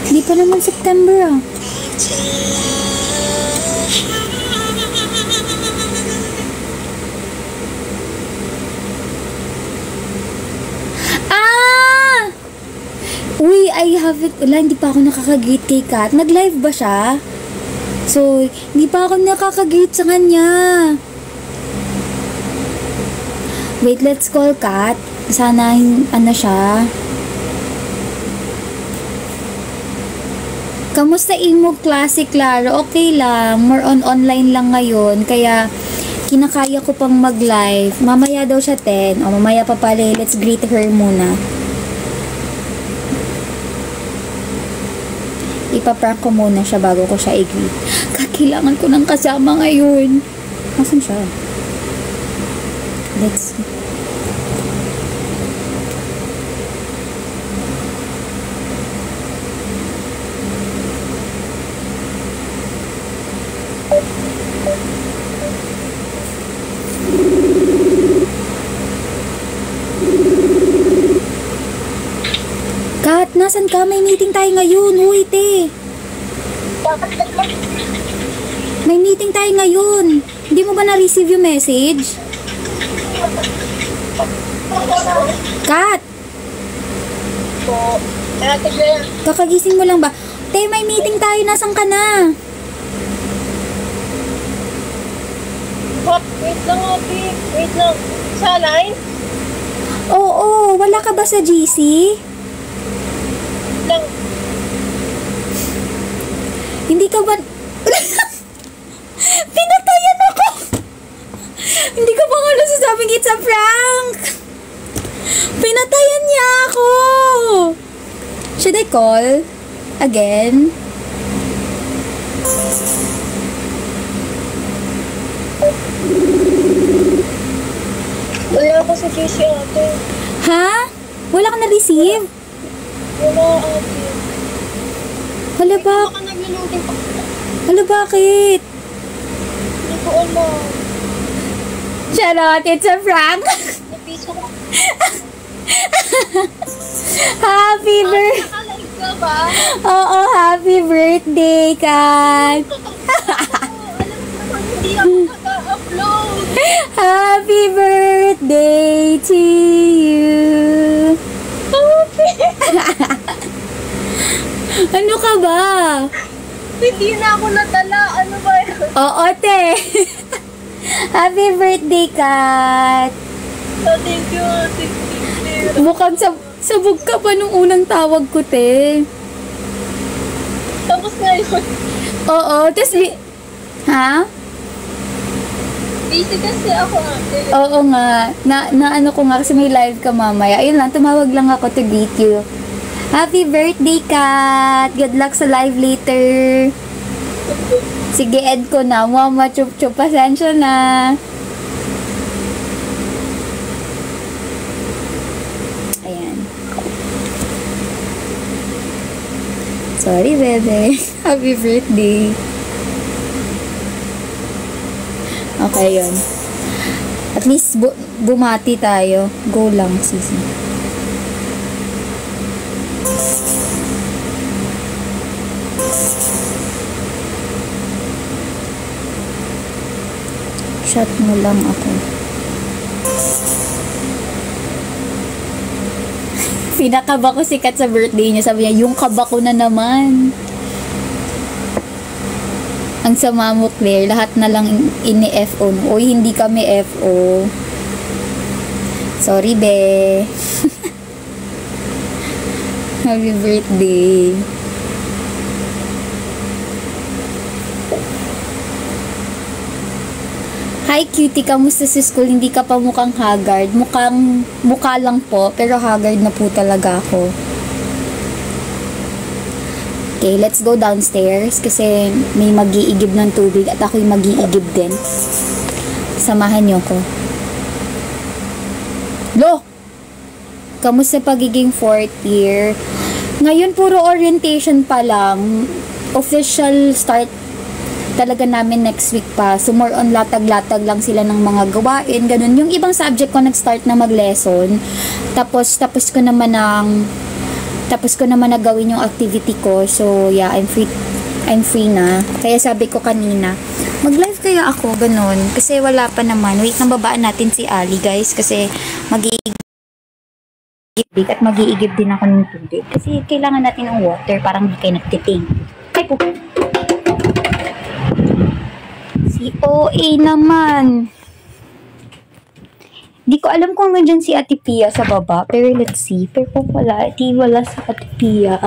Hindi pa naman September ah. Uy, I have it. Wala, hindi pa ako nakakagate kay Kat. Nag-live ba siya? So, hindi pa ako nakakagate sa kanya. Wait, let's call Kat. Sana, ano siya. Kamusta imo klase, Clara? Okay lang. More on online lang ngayon. Kaya, kinakaya ko pang mag-live. Mamaya daw siya 10. O, mamaya pa pala. Let's greet her muna. Ipaprank ko muna siya bago ko siya i-greet. Kailangan ko ng kasama ngayon. Asan siya? Let's see. Kat, nasan ka? May meeting tayo ngayon. Uy, te. May meeting tayo ngayon. Hindi mo ba na-receive yung message? Kat! Kakagising mo lang ba? Te, may meeting tayo. Nasan ka na? Wait lang, ate. Wait lang. Sa line? Oo, wala ka ba sa GC? Lang. Hindi ka ba... Pinatayan ako! Hindi ko pa nga nasasabing it's a prank! Pinatayan niya ako! Should I call? Again? Wala ako sa GC, ate. Ha? Wala ka na-receive? Wala, ate. Hala ba? Baka naglo-loading pa. Hala bakit? Hindi ko alam. Charot, it's a prank! Napiso ko. Happy birthday! Nakalive ka ba? Oo, happy birthday, Kat! Alam mo naman, hindi ako nag-upload. Happy birthday to you! Ano ka ba? Hindi na ako natala. Ano ba yun? Oo, te! Happy birthday, Kat! Oh, thank you, thank you. Mukhang sabog ka pa nung unang tawag ko, te. Tapos ngayon, Oo, tas ha? busy kasi ako, ate. Oo nga. Na ano ko nga kasi may live ka mamaya. Ayun lang, tumawag lang ako to greet you. Happy birthday, Kat! Good luck sa live later. Sige, end ko na. Mama, chup-chup. Pasensya na. Ayan. Sorry, bebe. Happy birthday. Okay, yun. At least, bumati tayo. Go lang, sisi. Chat mo lang ako. Pinakaba ko si Kat sa birthday niya. Sabi niya, yung kaba ko na naman. Ang sama mo, Claire. Lahat na lang ini-FO mo. Uy, hindi kami FO. Sorry, be. Happy birthday. Hi, cutie. Kamusta sa school? Hindi ka pa mukhang haggard. Mukha lang po, pero haggard na po talaga ako. Okay, let's go downstairs kasi may mag-iigib ng tubig at ako'y mag-iigib din. Samahan niyo ko. Lo! Kamusta pagiging 4th year? Ngayon, puro orientation pa lang. Official start talaga namin next week pa. So, more on latag-latag lang sila ng mga gawain. Ganun. Yung ibang subject ko nag-start na mag-lesson. Tapos ko naman ng Tapos ko naman nagawin yung activity ko. So, yeah, I'm free na. Kaya sabi ko kanina, mag-live kaya ako, ganun. Kasi wala pa naman. Wait, nababaan natin si Ali, guys. Kasi mag-iigib at mag-iigib din ako ng tubig. Kasi kailangan natin ng water. Parang hindi kayo nagtiting. Ay po. Si OA naman. Di ko alam kung nandyan si Ate Pia sa baba. Pero let's see. Pero kung wala, di wala sa Ate Pia.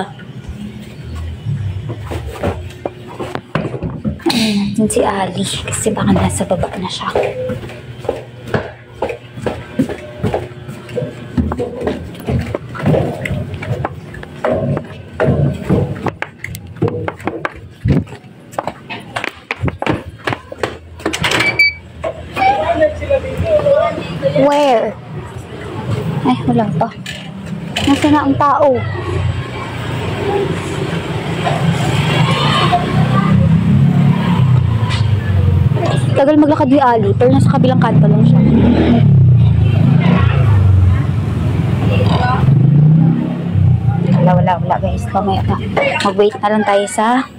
Nandyan si Ali. Kasi baka nasa baba na siya. Where? Ay, wala pa. Nasa na ang tao? Tagal maglakad ni Ali, pero nasa kabilang kanto lang siya. Wala guys. Kamaya na. Mag-wait na lang tayo sa...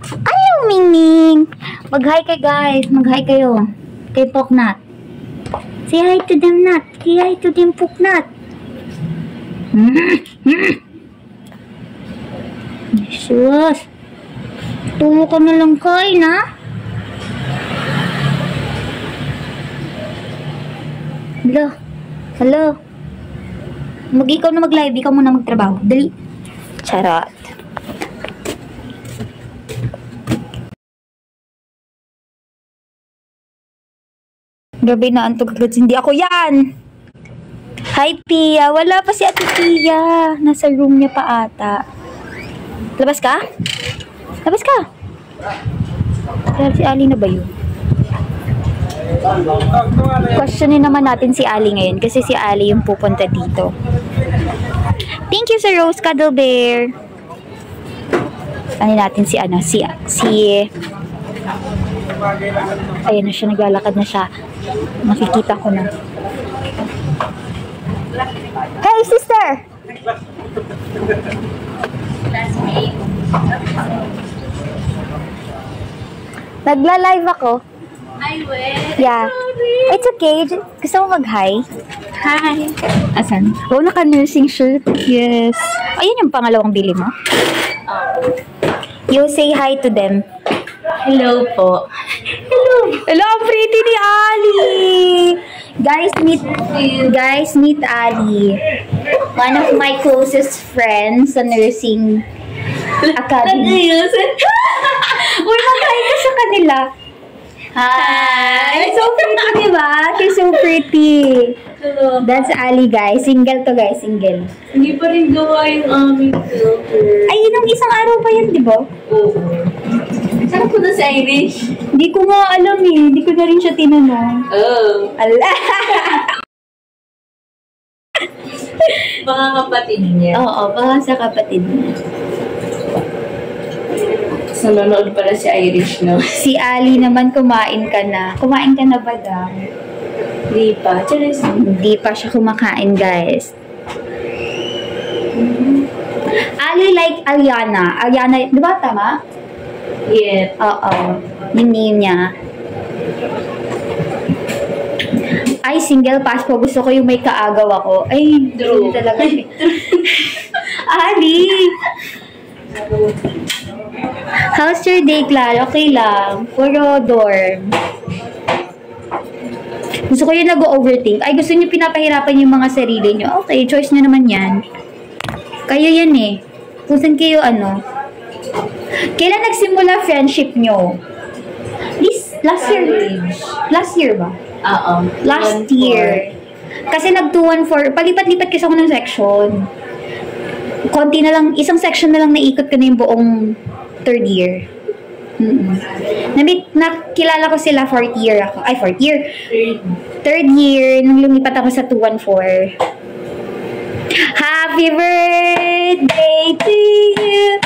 Ayaw, Mingming! Mag-hi kayo guys. Mag-hi kayo. Kay Poknat. Say hi to them, Nat. Say hi to them, Poknat. Jesus. Tumo ka na lang kain, ha? Hello. Ikaw na mag-live. Ikaw muna magtrabaho. Dali. Charot. Gabi na antog agad. Hindi ako yan. Hi, Pia. Wala pa si Ate Pia. Nasa room niya pa ata. Labas ka? Labas ka. Si Ali na ba yun? Questionin naman natin si Ali ngayon kasi si Ali yung pupunta dito. Thank you sa Rose Cuddle Bear. Ano natin si ayan na siya, naglalakad na siya. Nakikita ko na. Hey, sister! Nagla-live ako. Hi, Yeah. It's okay. Gusto mo mag-hi? Hi. Asan? Oh, naka-nursing shirt. Yes. Ayun yung pangalawang bili mo? You say hi to them. Hello po. Hello, pretty ni Ali. Guys, meet Ali. One of my closest friends sa nursing academy. Uy, mag-hi ka sa kanila. Hi! So pretty, diba? She's so pretty. Hello. That's Ali, guys. Single to, guys. Single. Hindi pa rin gawa yung aming filter. Ay, yun ang isang araw pa yan, diba? Oo. Saan ko na sa Irish? Hindi ko nga alam eh. Hindi ko na rin siya tinanong. Oh. Ala! Mga kapatid niya. Oo, baka sa kapatid niya. So, nanonood pala si Irish, no? Si Ali naman, kumain ka na. Kumain ka na ba daw? Hindi pa. Charis. Hindi pa siya kumakain, guys. Ali like Aliana. Aliana, di ba tama? Yeah. Oo. Yung name niya. Ay, single pass po. Gusto ko yung may kaagaw ako. Ay, True. Talaga. Ali! How's your day, Clara? Okay lang. Puro dorm. Gusto ko yung nag-overthink. Ay, gusto niyo pinapahirapan yung mga sarili niyo. Okay, choice niyo naman yan. Kayo yan eh. Kung saan kayo Kailan nagsimula friendship niyo? Last year. Last year ba? Oo. Last year. Kasi nag-214. Palipat-lipat kasi ako ng section. Konti na lang, isang section na lang naikot ko na yung buong third year. Nakilala ko sila fourth year ako. Ay, fourth year. Third year, nung lumipat ako sa 214. Happy birthday to you.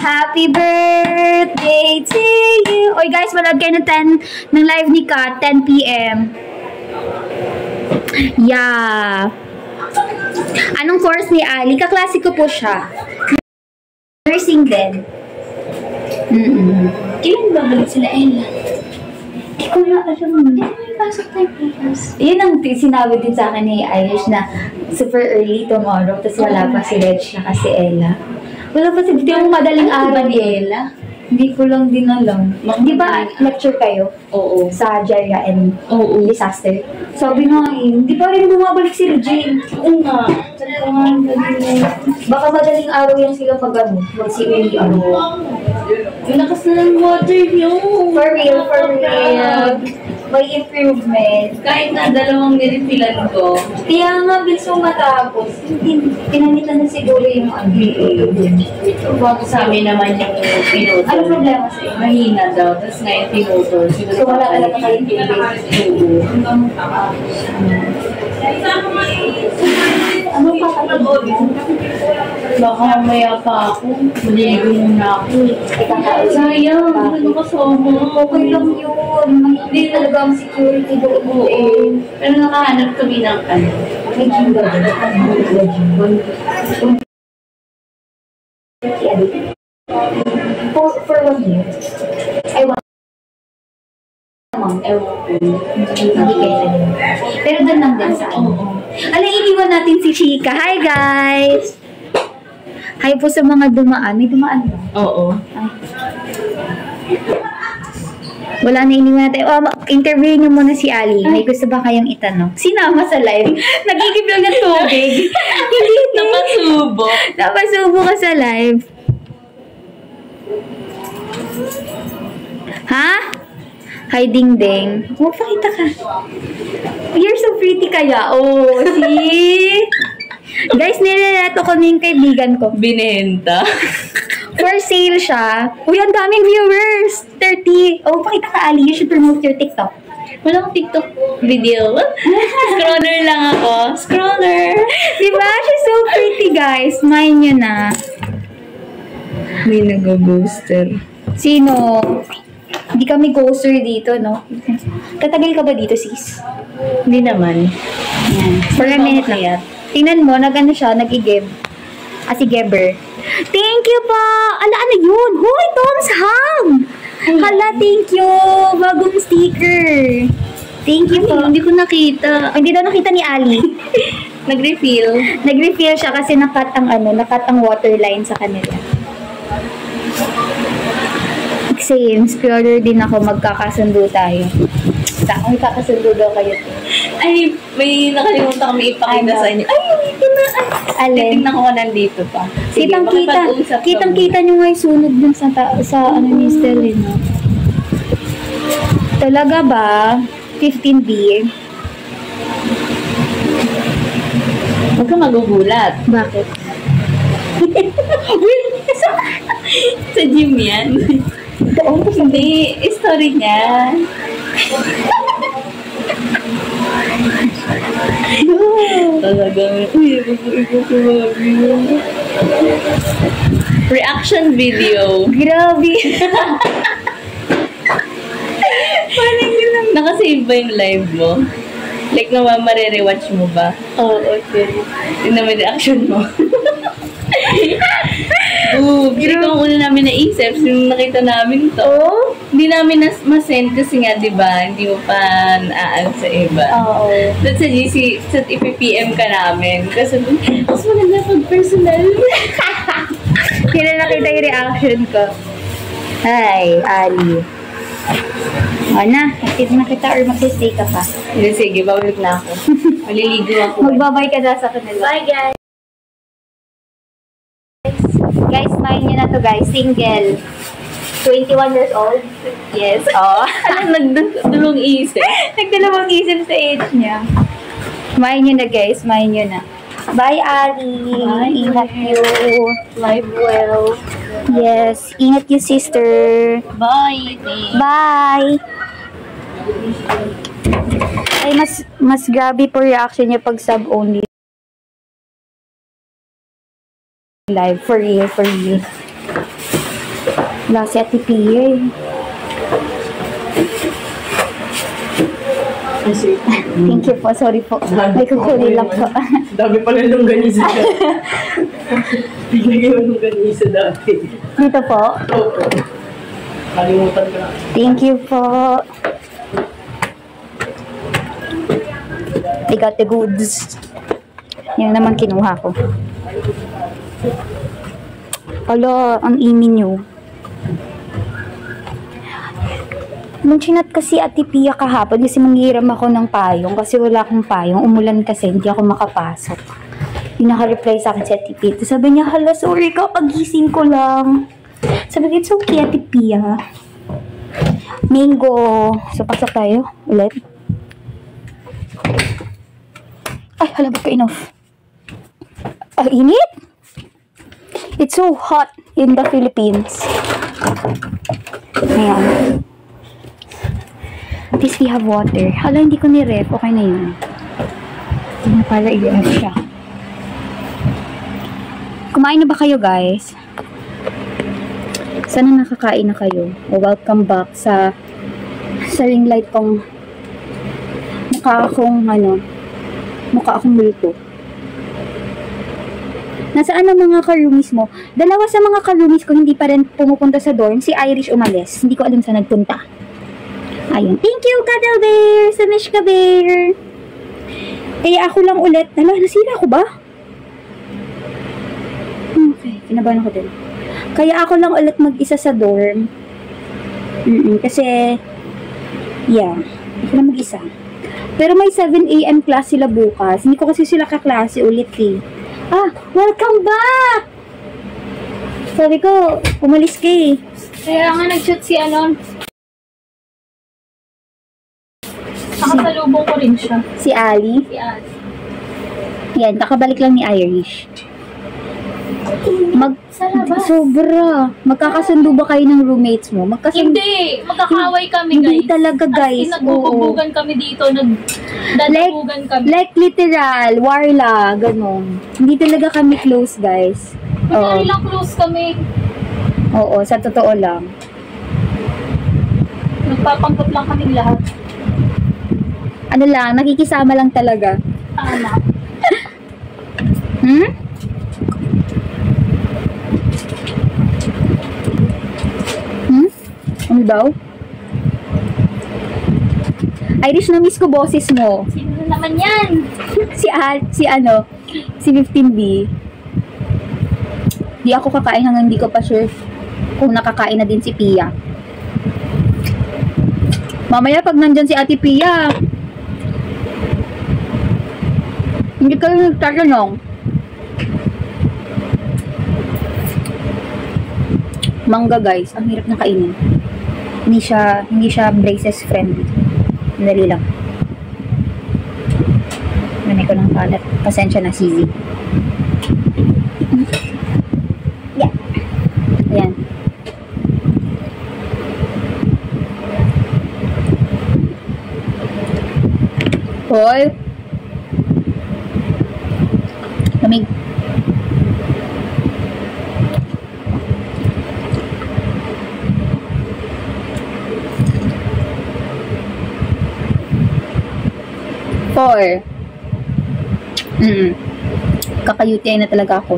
Happy birthday to you. Oy guys, manood kayo ng live ni Kat, 10 p.m. Yeah. Anong course ni Ali. Kaklase ko po siya. Nursing din. Kailan babalik sila, Ella? Hindi ko na alam. Pasok tayo bukas. Yun ang sinabi din sa akin ni Irish na super early tomorrow, tapos wala pa si Reg na si Ella. Wala pa si yung madaling araw ni Ella. Hindi ko lang din alam. Di ba lecture kayo? Oo. Sa Jaria and Disaster. Sabi nga hindi pa rin bumabalik si Regine. Oo nga. Baka madaling araw yan sila mag-COE. Yung lakas na ng water nyo. For real. May improvement. Kahit na 2 nilipilan ko. Kaya nga, bilis mo matapos. Pinanitan na siguro yung Bago sa amin naman yung pinuto. Ano problema sa'yo? Mahina daw. Tapos ngayon pinuto. So, wala talaga kayong Ano pa kayo? Baka mamaya pa ako. Maliligo muna ako. Sayang. Ano kasama? Okay lang yun. Hindi talaga ang security doon. Pero nakahanap kami ng ano. May gym ba? For 1 year. Ay, 1 month. Ewan ko. Hindi kayo na yun. Pero doon lang din sa ano. Ala, iniwan natin si Chika. Hi, guys! Hi po sa mga dumaan. May dumaan ba? Oo. Wala na iniwan natin. Interview niyo muna si Ali. May gusto ba kayong itanong? Sinama sa live. Nagigib lang ng tubig. Hindi. Napasubo. Napasubo ka sa live. Ha? Hi, Ding Ding. Pakita ka. You're so pretty kaya. Oh, see? Guys, nirereto ko na yung kaibigan ko. Binenta. For sale siya. Uy, ang daming viewers. 30. Oh, pakita ka, Ali. You should promote your TikTok. Walang TikTok video. Scroller lang ako. Scroller. Diba? She's so pretty, guys. Mind nyo na. May nag-booster. Sino? Hindi kami ghoster dito, no? Tatagal ka ba dito, sis? Hindi naman. Yan. For a minute lang. Tingnan mo, nag-ano siya, nag-i-give. Si Geber. Thank you po! Ala, ano yun? Hoy, Tom's Ham! Hala, thank you! Bagong sticker. Thank you po. Hindi ko nakita. Hindi daw nakita ni Ali. Nag-refill. Nag-refill siya kasi nakat ang water line sa kanila. Same, pre-order din ako, magkakasundo tayo. Magkakasundo daw kayo. Ay, may nakalimutan kami ipakita sa inyo. Ay, hindi na. Alin? Titignan ko nandito pa. Sige, Kitang-kita nyo nga yung sunod dun sa ano ni Stelina. Talaga ba? 15B? Huwag ka magugulat. Bakit? Sa gym yan. Hindi, story niya. Talagang, reaction video. Grabe. Parang yun. Nakasave ba yung live mo? Like, marerewatch mo ba? Oo, okay. Yun naman reaction mo. Ito ang una namin naisip, yung nakita namin to. Oh? Hindi namin masend kasi nga, di ba, hindi mo pa naaan sa iba. Oo. That's sa GC, sa ipipm ka namin. Kasi, mas maganda pag personal. Kaya nakita yung reaction ko. Hi, Ali. O na, active na kita or magsistay ka pa? Sige, bawal na ako. Maliligo ako. Magbabay ka na sa kanila. Bye, guys. Guys, mind nyo na to, guys. Single. 21 years old. Yes. Oh. Nagdulong isip. Nagdalawang isip sa age niya. Mind nyo na, guys. Mind nyo na. Bye, Ali. Bye. Ingat you. Live well. Yes. Ingat you, sister. Bye. Bye. Ay, mas grabe po reaction niya pag sub only. Live, for real, for real. Wala si Ate Pia eh. Kasi, Thank you po. Sorry po. May kukuli lang po. dami pala nung ganisa dati. Binigay mo nung ganisa dati. Dito po. Oo. Kalimutan ko na. Thank you po. I got the goods. Yan naman kinuha ko. Alo, ang imi nyo. Nung chinat kasi Ate Pia kahapon kasi manghiram ako ng payong kasi wala akong payong. Umulan kasi, hindi ako makapasok. Yung naka-reply sa akin si Ate Pia. Tapos sabi niya, hala, sorry ka, pagising ko lang. Sabi ko, it's okay, Ate Pia. Mango. So, pasok tayo ulit. Ay, hala, ba't ka enough? Ay, init? It's so hot in the Philippines. Ayan. At least we have water. Hala, hindi ko ni-ref. Okay na yun. Hindi na pala i-ref siya. Kumain na ba kayo, guys? Sana nakakain na kayo. Welcome back sa ring light kong mukha akong multo. Nasaan ang mga ka-roomies mo? Dalawa sa mga ka-roomies ko hindi pa rin pumupunta sa dorm. Si Irish umalis. Hindi ko alam saan nagpunta. Ayun. Thank you, Cuddle Bear! Sa Mishka Bear! Kaya ako lang ulit. Nasira ko ba? Okay. Kinabahan ako din. Kaya ako lang ulit mag-isa sa dorm. Kasi, yeah. Ako lang mag-isa. Pero may 7 AM class sila bukas. Hindi ko kasi sila kaklase ulit eh. Welcome back! Sabi ko, umalis ka eh. Kaya nga nag-chat si Alon. Nakasalubong ko rin siya. Si Ali. Si Ali. Yan, kakabalik lang ni Irish. Sa labas. Sobra. Magkakasundo ba kayo ng roommates mo? Hindi. Magkakaaway kami, guys. Hindi talaga, guys. As in, nagbubugan kami dito. Nagdadabugan kami. Like literal, warla, ganun. Hindi talaga kami close, guys. Kunyari lang close kami. Oo, sa totoo lang. Nagpapanggap lang kami lahat. Ano lang, nakikisama lang talaga. Tama. Ano daw? Irish, na-miss ko boses mo. Sino naman yan? Si 15B. Di ako kakain hanggang di ko pa sure kung nakakain na din si Pia. Mamaya pag nandyan si Ate Pia, hindi kayo nagtatanong. Mangga, guys, ang hirap na kainin. Hindi siya braces friendly. Dali lang. Nanay ko ng kalat. Pasensya na, Sizi. Yeah. Ayan. Hoy. Lamig. Kakayutiay na talaga ako.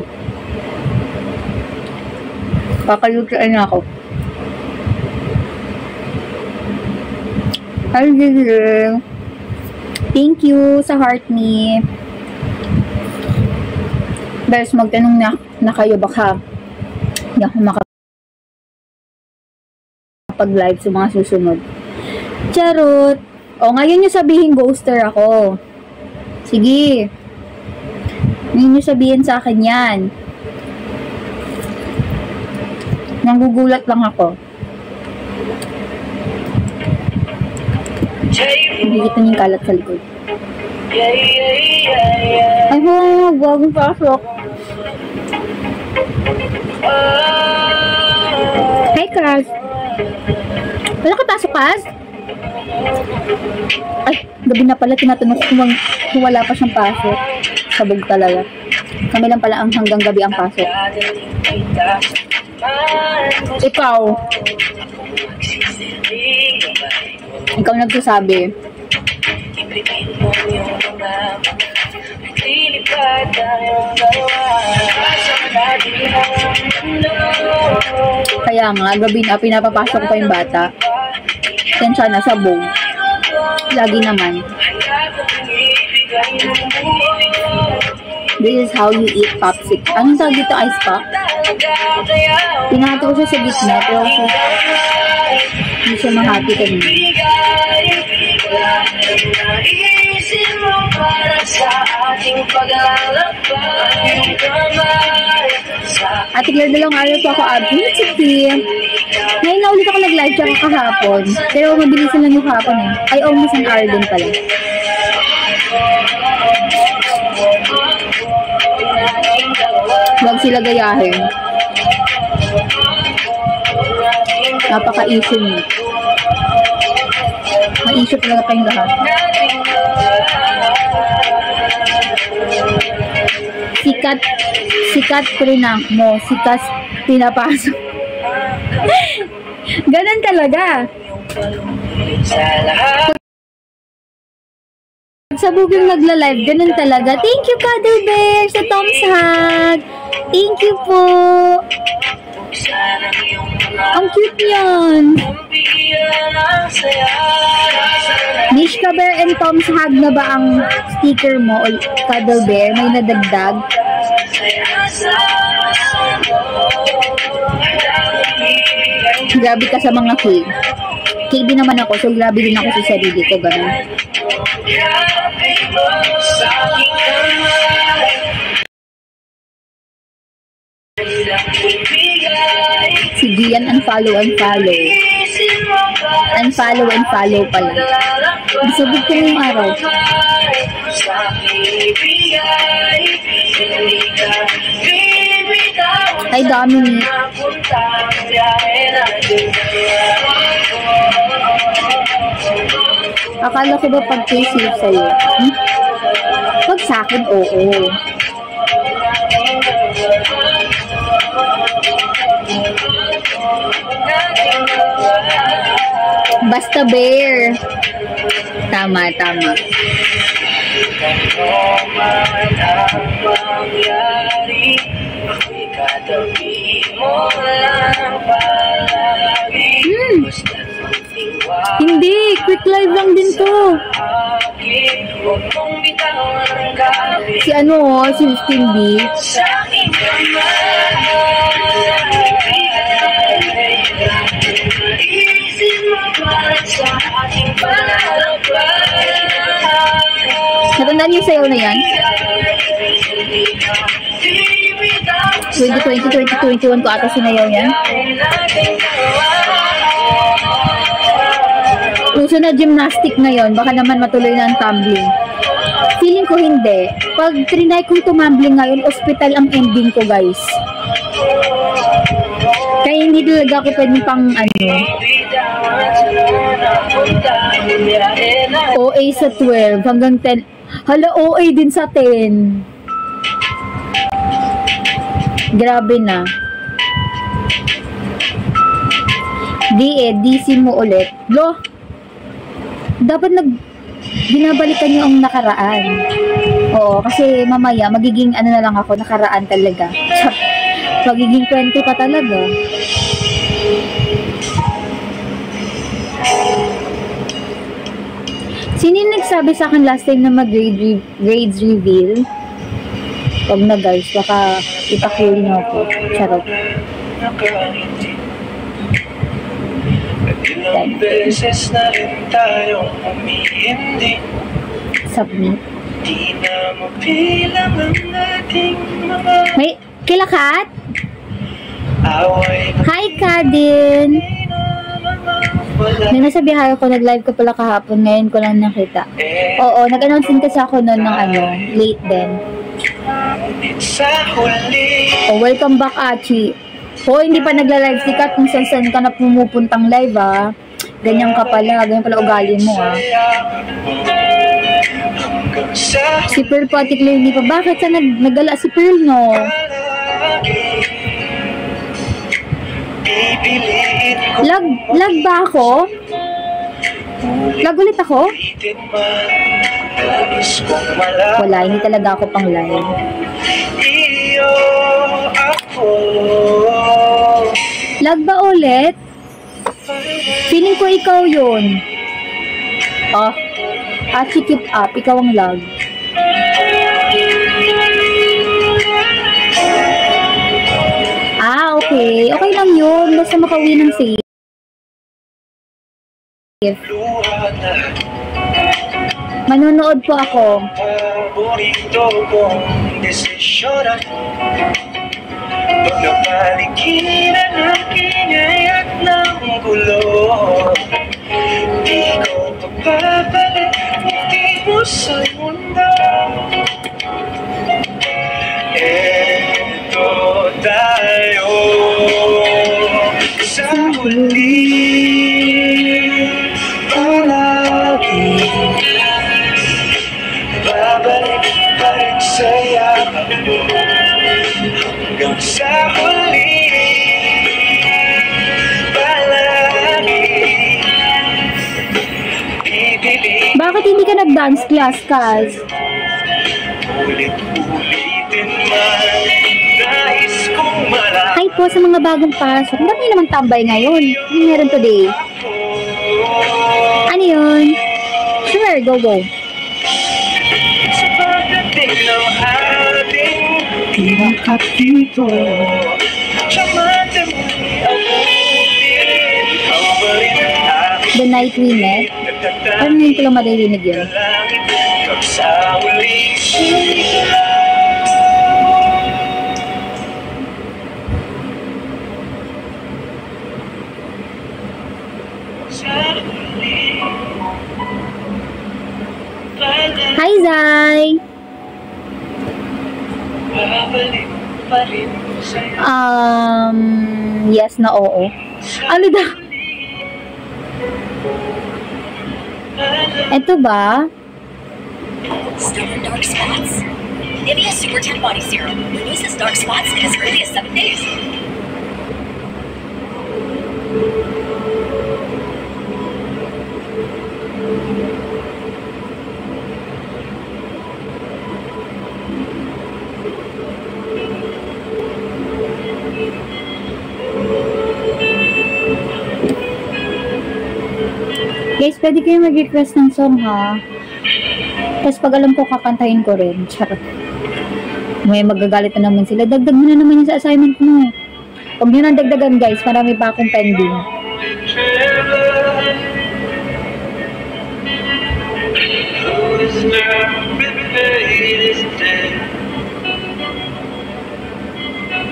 Kakayutiay na ako. Thank you sa heart me. Guys, magtanong na kayo baka hindi ako makapag-live sa mga susunod. Charot! O, ngayon nyo sabihin ghoster ako. Sige. Ngayon nyo sabihin sa akin yan. Nanggugulat lang ako. Nagigit na yung kalat sa likod. Ay, bagong pasok. Hi, Kaz. Wala ka pasok, Kaz? Ay, gabi na pala, tinatanong ko kung wala pa siyang pasok. Sabog talaga. Kami lang pala ang hanggang gabi ang pasok. Ikaw nagsasabi. Kaya nga, gabi na pinapapasok ko pa yung bata. Yan siya nasa bowl. Lagi naman. This is how you eat popsicle. Anong tawag dito? Ice pop? Pinahati ko siya sa gitna. Pero hindi siya mahati kanina. Ate Claire, dalawang araw po ako absent. It's okay. Ngayon na ulit ako nag-live siya kahapon. Pero mabilisan lang yung kahapon eh. Ay, almost an hour din pala. Huwag sila gayahin. Napaka-issue niyo. Ma-issue talaga kayong lahat. Sikat prinak mo. Sikat pinapasok. Ganun talaga. Sa buging nagla-live, ganun talaga. Thank you, Cuddle Bear, sa Tom's Hug. Thank you po. Ang cute yan. Mishka Bear and Tom's Hug na ba ang sticker mo, o Cuddle Bear? May nadagdag? Grabe ka sa mga cake. Cake din naman ako, so grabe din ako sa sarili ko, ganun. Si Gian unfollow. Unfollow pala. Sabog ko yung araw. Ay, dami. Akala ko ba pag-save sa'yo? Pag sa'kin, oo. Basta Bear. Tama. Hindi, quick live lang din to. Si si Justin B. Natandaan yung sayaw na yan? 2020, 2021 ko ata sinayaw yan. Uso na gymnastic ngayon, baka naman matuloy na ang tumbling. Feeling ko hindi. Pag trinay kong tumambling ngayon, hospital ang ending ko, guys. Kaya hindi talaga ako pwedeng pang OA sa 12 hanggang 10. Hala, OA din sa 10. Grabe na. DC mo ulit. Lo, dapat binabalikan niyo ang nakaraan. Oo, kasi mamaya magiging na lang ako, nakaraan talaga. Magiging 20 pa talaga. Sino yung nagsabi sa akin last time na mag-grades reveal? Huwag na guys, baka ipakulo niyo ako. Charot. Ilang beses na rin tayong umihindi. Submit. Di na mapilang ang ating mga May kilakat? away. Hi, Kadin! May nasabihan ko, nag-live ko pala kahapon, ngayon ko lang nakita. Oo, nag-announce din kasi ako noon ng late din. Sa huli. Oh, welcome back, Achi. Hindi pa nagla-live si Kat, kung saan ka na pumupuntang live, Ganyan pala ugali mo, Si Pearl pati Claire, hindi pa. Bakit sa nagala si Pearl, no? Lag ba ako? Lag ulit ako? Nais kong malaman Wala, hindi talaga ako pang live. iyo ako. Lag ba ulit? Feeling ko ikaw yun. Oh, keep up. Ikaw ang lag. Okay. Okay lang yun. Basta makauwi ng safe. Luha na Manonood po ako. paborito kong desisyon at pagkapaligiran ng kingay at ng gulo. Di ko pagpapalit, hindi mo sa mundo. Eto tayo sa huli. Palagi babalik pa rin sa yakap mo hanggang sa huli. Palagi bibili Bakit hindi ka nag-dance class, Kaz? ulit-ulitin man. Nais kong Hi po sa mga bagong pasok. Ang dami naman tambay ngayon. Ano meron today? Ano yun? Sure, go. sa pagdating ng ating tinangkat dito. Tsamante mo'y abutin ang barin ng aking The night we met. Parang ngayon ko lang maririnig yun. langit hanggang sa huling sila. Sa huli, Hi, Zai! babalik pa rin sa'yo. Yes na oo. Ano daw? Ito ba? Stubborn dark spots? Nivea Super Tan Body Serum removes dark spots in as early as 7 days. Guys, pwede kayo mag-request ng song, ha? Tapos pag alam ko, kakantahin ko rin. Charot. May magagalit na naman sila. Dagdag mo na naman yung sa assignment mo. Huwag nyo nang dagdagan, guys. Marami pa akong pending.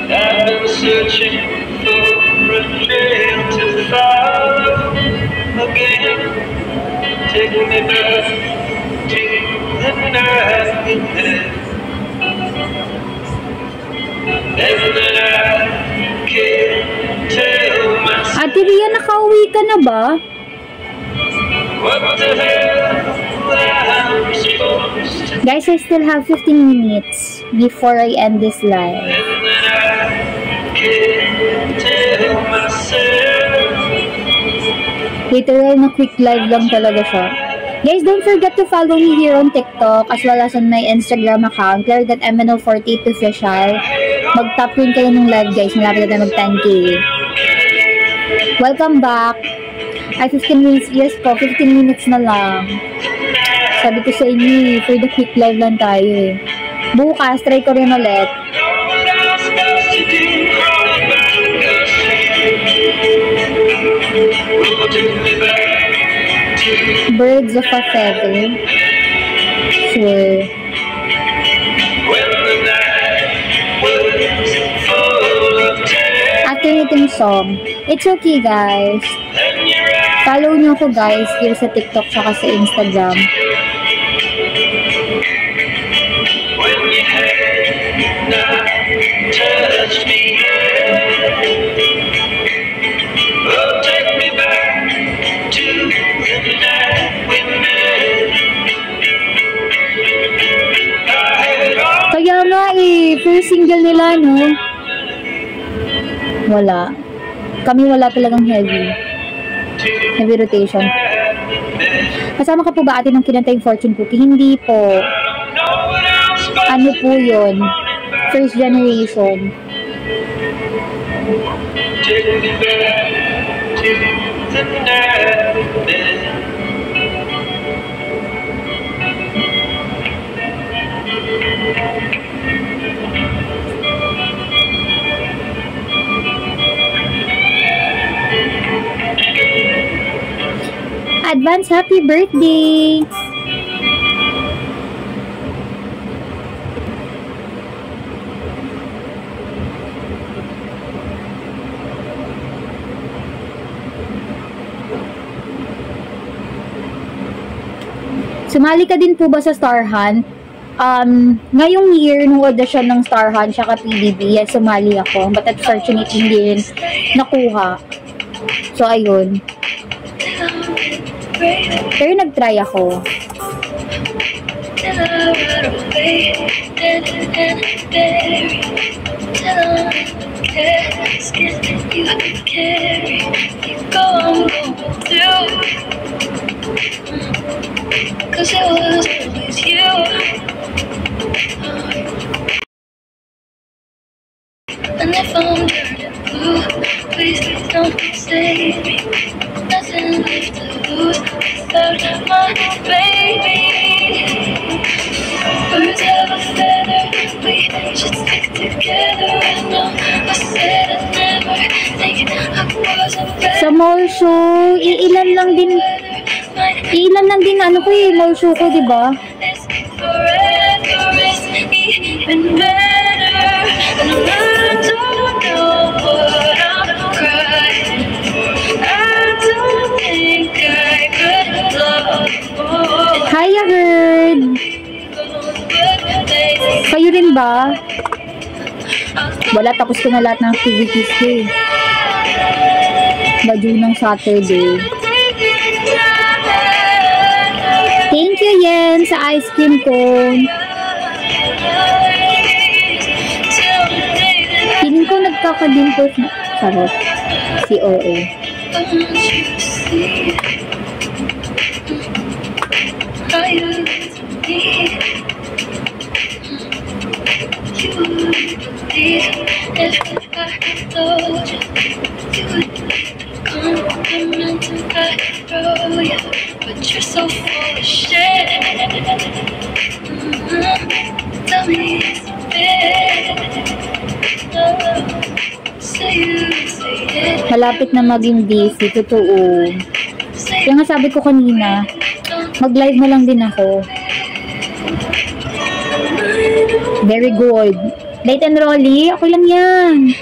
I've been searching for a trail to follow again. Take me back to the night we met. And then I can't tell myself Ate Ria, nakauwi ka na ba? what the hell I'm supposed to do. Guys, I still have 15 minutes before I end this live. And then I can't tell myself. Literal na quick live lang talaga siya. Guys, don't forget to follow me here on TikTok as well as on my Instagram account, claire.mno48 official. Mag-top rin kayo ng live, guys. Malapit na mag 10K. Welcome back. Ay, 15 minutes. Yes po, 15 minutes na lang. Sabi ko sa inyo, for the quick live lang tayo eh. Bukas, try ko rin ulit. Birds of a feather. Sure. After itong song, it's okay, guys. Follow nyo ako, guys, here sa TikTok saka sa Instagram. Kaya nga eh, first single nila, no? Wala. Kami wala talagang heavy rotation. Kasama ka po ba ate nung kinanta yung Fortune Cookie? Hindi po. Ano po yun? First generation. Advance happy birthday! Sumali ka din po ba sa Star Hunt? Ngayong year, nung audition ng Star Hunt, tsaka PBB, yes, sumali ako. But unfortunately, hindi rin nakuha. So, ayun. Pero nag-try ako. Cause it was always you. And if I'm turning blue, please don't save me. Nothing left to lose without my baby. Birds of a feather, we should stick together. I know I said I'd never think I wasn't better. Sa mall show, iilan lang din ano ko eh, mall show ko, diba? It's forever, it's even better. And I don't know what I'm crying for. I don't think I could love more. Hi, I heard! Kayo rin ba? Wala, tapos ko na lahat ng activities ko eh. Badyo ng Saturday. Thank you, Yen, sa ice cream cone. Feeling ko nagkakadimpos na. Sarap. Si OA. But you're so full of shit. Tell me it's fair. Say it. Malapit na maging busy, totoo. Kaya nga sabi ko kanina, mag-live na lang din ako. Very good. Light and Rolly, okay lang yan.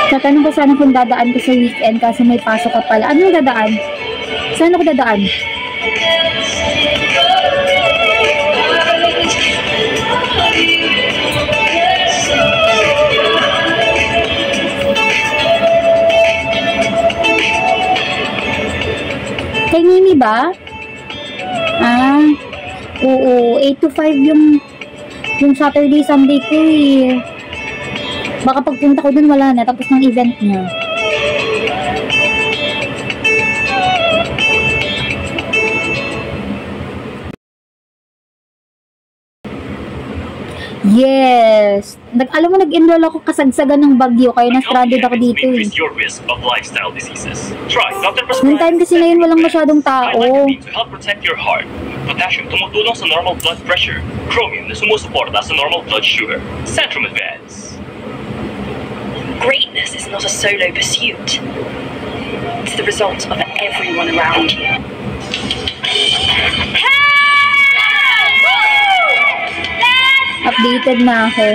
Tatanong ko sana kung dadaan ko sa weekend kasi may pasok ka pala. Ano dadaan? Saan ako dadaan? Kay Mimi ba? Ah, oo, 8 to 5 yung Saturday, Sunday ko eh. Baka pagpunta ko dun wala na, tapos ng event niya. Yes! Alam mo, nag-enroll ako kasagsagan ng bagyo, kaya na-stranded ako dito eh. Noong time kasi na yun, walang masyadong tao. To help protect your heart. Potassium tumutulong sa normal blood pressure. Chromium na sumusuporta sa normal blood sugar. Centrum Advance. Greatness is not a solo pursuit. It's the result of everyone around you. Updated na ako.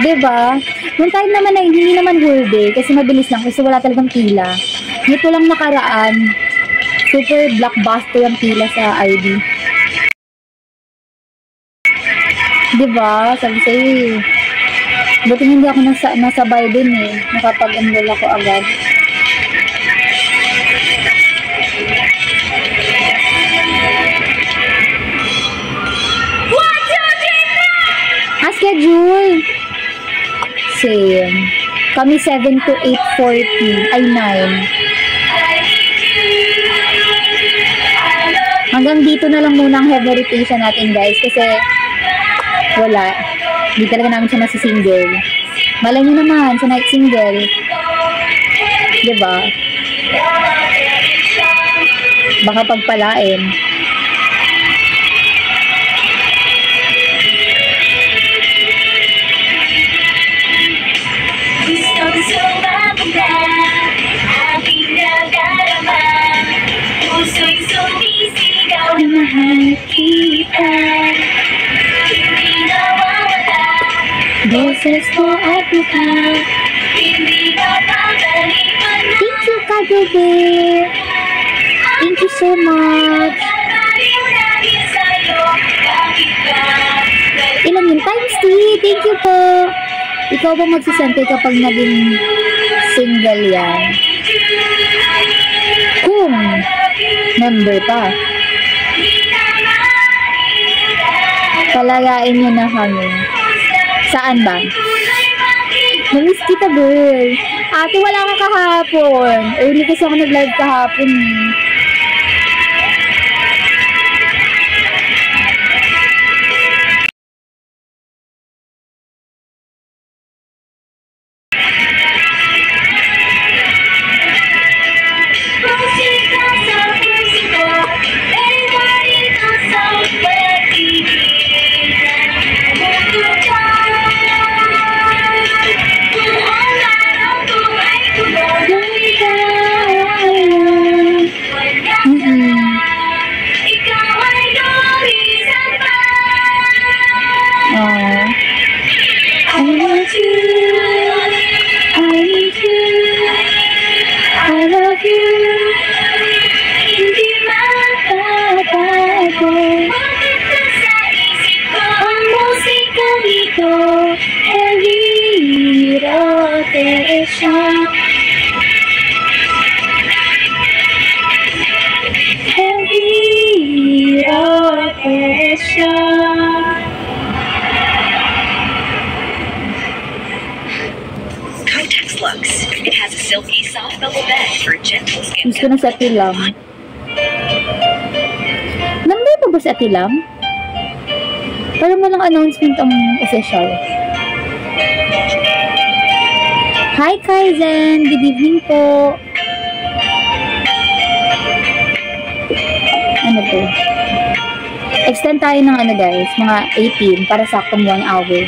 Diba? Yung time naman na hindi naman whole day kasi mabilis lang kasi wala talagang pila. Nito lang nakaraan, Super blockbuster ang pila sa ID. Diba? Sabi sa'yo, buti hindi ako nasabay dun eh. Nakapag-enroll ako agad. Schedule. Same. Kami 7 to 8:40. Ay, 9. Hanggang dito na lang muna ang heavy rotation natin, guys. Kasi, wala. Hindi talaga namin siya nasi-single. Malay nyo naman, sa night single. Diba? Baka pagpalain. Boses ko at mukha. Thank you, Kagabi. Thank you so much. Ilan yun? Times 3. Thank you po. Ikaw ba magsisente kapag naging single yan? Kung member pa. Palagain nyo na kami. Saan ba? Namiss kita, girl. Ate, wala ka kahapon. Early kasi ako nag-live kahapon eh. Kotex Lux. It has a silky, soft bubble bed for gentle skin. Gusto na sa Atilam. Number pa ba sa Atilam? Parang walang announcement ang official. Hi, Kaizen! Good evening po! Ano to? Extend tayo ng ano guys, mga 18 para saktong 1 hour.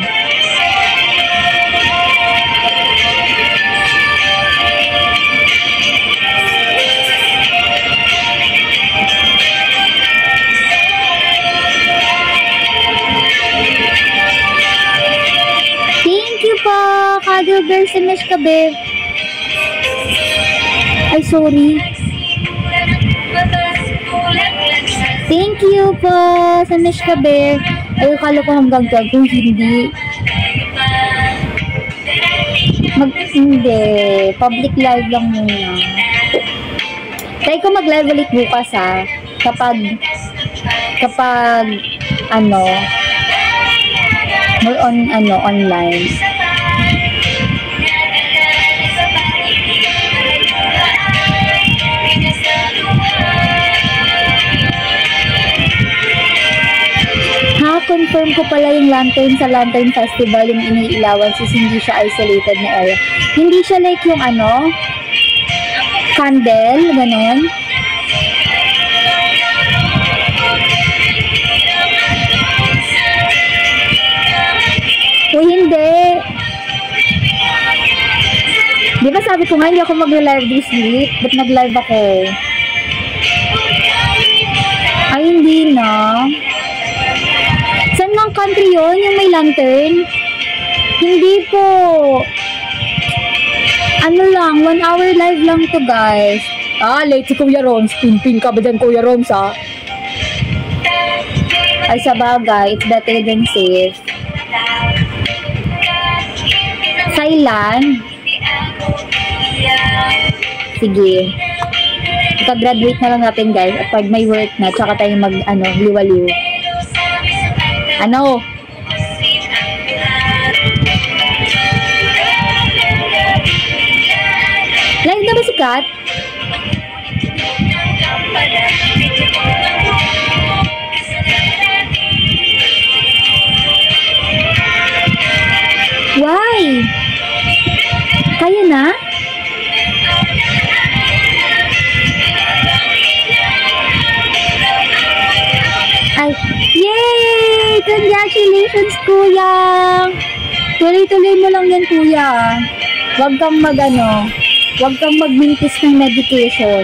Kagilbert sa Mesh Kabe. Ay, sorry. Thank you po sa Mesh Kabe. Ay, akala ko hanggang gagawin. Hindi. Hindi. Public live lang muna. Try ko mag-live ulit bukas ha. Kapag ano, more on, online. Confirm ko pala yung lantern sa Lantern Festival, yung iniilawan since hindi siya isolated na area. Hindi siya like yung ano, candle, ganon. O hindi. Di ba sabi ko nga hindi ako mag-live this week? Ba't nag-live ako? Ay, hindi na. Saan ng country yun? Yung may lantern? Hindi po. Ano lang, 1 hour live lang to guys. Late si Kuya Roms. Pin ka ba dyan, Kuya Roms, ha? Ay, sa bagay, it's better than safe. Thailand? Sige. Ika-graduate na lang natin, guys. At pag may work na, tsaka tayo liwaliw. Ano? Live na ba si Kat? Why? Kaya na? Ay, yay! Congratulations, Kuya! Tuloy-tuloy mo lang yan, Kuya. Huwag kang huwag kang magmintis ng medication.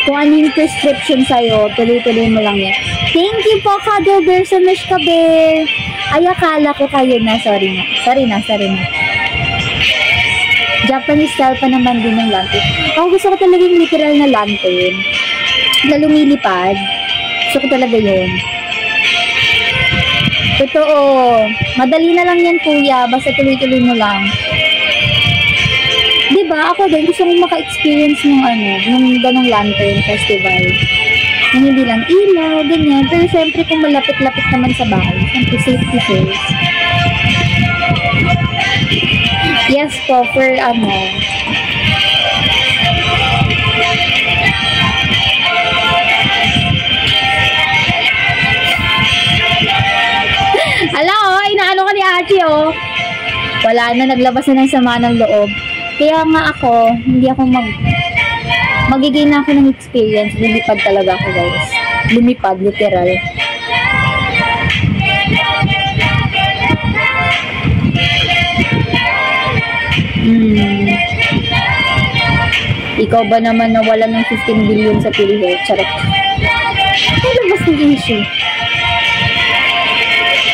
Kung ano yung prescription sa'yo, tuloy-tuloy mo lang yan. Thank you po, Cuddle Bear, sa Mish Kabe. Ay, akala ko kayo na. Sorry na. Japanese style pa naman din ng lantern. Gusto ko talaga yung literal na lantern. Na lumilipad. Gusto ko talaga yun. Totoo. Madali na lang yan, Kuya. Basta tuloy-tuloy mo lang. Diba? Ako din, gusto kong maka-experience ng ganong lantern festival. Yung hindi lang ilaw, ganyan. Pero syempre, kung malapit-lapit naman sa bahay, syempre, safety first. Yes po, for inaano ka ni Achi, Wala na, naglabas na ng sama ng loob. Kaya nga ako, magiging na ako ng experience. Lumipad talaga ako, guys. Lumipad, literal. Ikaw ba naman nawala ng 15 billion sa PhilHealth? Charot. Ano ba sa issue?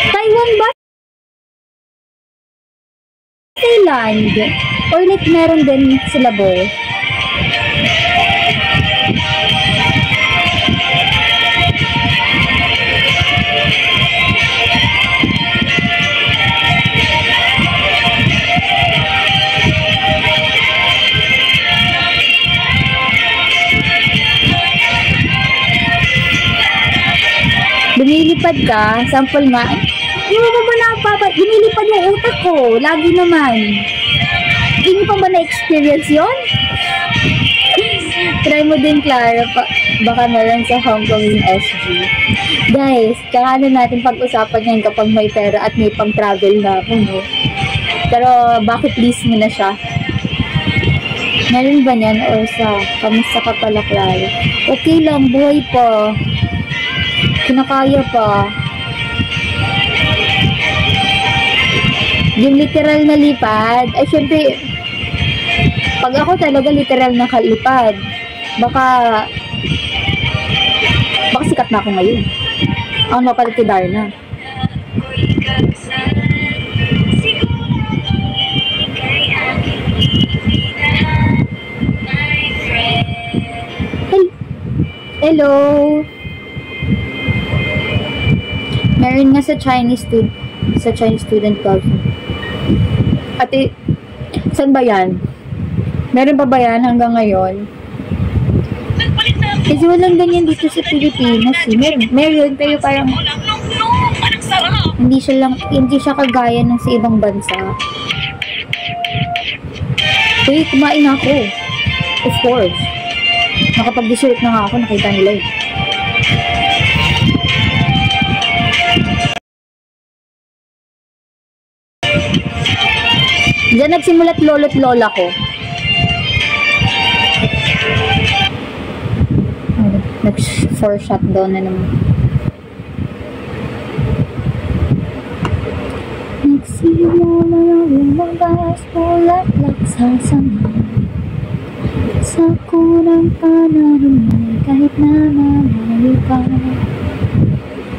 Taiwan ba? Thailand? Or like meron din sila, boy? Lumilipad ka, sample nga. Hindi mo ba lumilipad yung utak ko? Lagi naman. Hindi pa ba na-experience yun? Try mo din, Clara. Baka meron sa Hong Kong yung SG. Guys, tsaka natin pag-usapan yan kapag may pera at may pang-travel na ako, no? Pero, bucket list mo na siya. Meron ba niyan? O kamusta ka pala, Clara? Okay lang, buhay pa. Kinakaya pa. Yung literal na lipad, ay syempre, pag ako talaga literal na kalipad, baka sikat na ako ngayon. Ako napalit kay Darna. Hello. Meron nga sa Chinese student council. Ate, saan ba yan? Meron pa ba yan hanggang ngayon? Kasi walang ganyan dito sa Pilipinas. Meron, pero parang hindi siya kagaya ng sa ibang bansa. Uy, kumain ako. Of course. Nakapag-dessert na nga ako, nakita nila eh. Diyan nagsimulat lolo't lola ko. Nag-4 na naman. Nagsimula yung lumabas mulaklak sa sama. Sa kurang panahon kahit na malayo pa.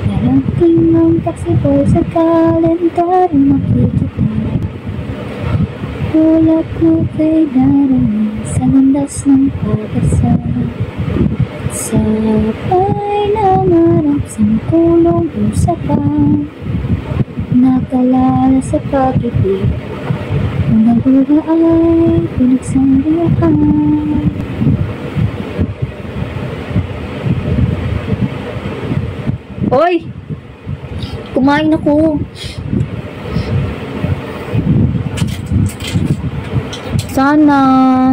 Narating ang taxi boy sa kalendaryo makikita. Tulad ko kay darang sa landas ng pag-asa. Sabay na marap sa kulong usapan. Nakalala sa pag-ibig. Ang buha ay pinagsarihan. Oy! Kumain ako. Sana.